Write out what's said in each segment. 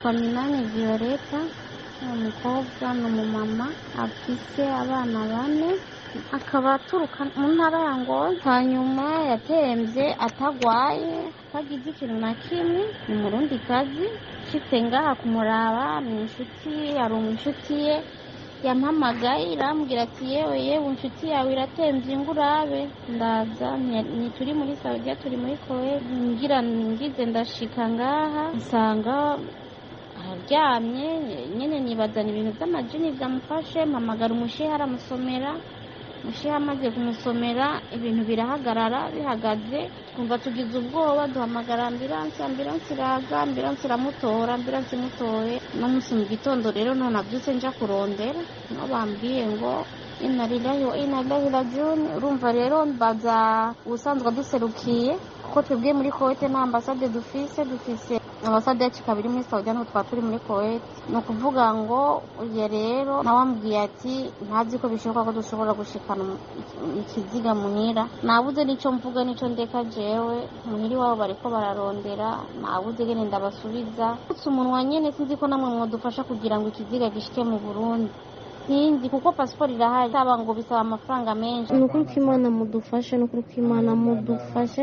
yitwa Minani Violeta, umukobwa n'umumama afise abana 4, akaba aturuka mu ntara ya Ngozi. Hanyuma yatemvye atagwaye atagize ikintu na kimwe, ni Umurundikazi. Nshitse ngaha kumuraba ni inshuti, ari inshuti ye yampamagaye irambwira ati yewe inshuti yawe iratemvye ngurabe. Ndaza turi muri Saudi, turi muri Kuwait, ngize ndashika ngaha nsanga aryamye nyene, nibazana ibintu by'amajini byamufashe. Mpamagara umushehe aramusomera, umushehe amaze kumusomera ibintu birahagarara, bihagaze twumva tugize ubwoba, duhamagara ambulance iraza, ambulance iramutora, ambulance imutoye no musi mu gitondo rero none nabyutse nja kurondera, no bambwiye ngo inna lillahi wa inna ilaihi rajiun. Urumva rero baza ubusanzwe duserukiye kuko twebwe muri Kuwait na ambasade dufise ambasade yacu kabiri muri Saudi, no twaturi muri Kuwait. No kuvuga ngo uye rero nawambwiye ati ntazi ko bishoboka ko dushobora gushikana ikiziga muhira. Nabuze nico mvuga nico ndeka jewe muhiri wabo bariko bararondera, nabuze gene ndabasubiza umunwa nyene. Sinzi ko namwe mwadufasha kugira ngo ikiziga gishike mu Burundi, sinzi kuko passport irahari, saba ngo bisaba amafaranga menshi. Nukuri ko Imana mudufashe, nukuri ko Imana mudufashe,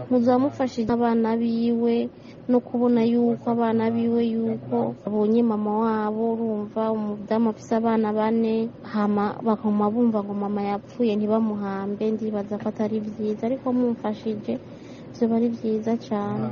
muzamufashe abana biwe no kubona yuko abana biwe yuko abonye mama wabo. Urumva umudamu afise abana 4, hama bakoma bumva ngo mama yapfuye ntibamuhambe. Ndibaza ko atari vyiza, ariko mumfashije vyo bari vyiza cyane.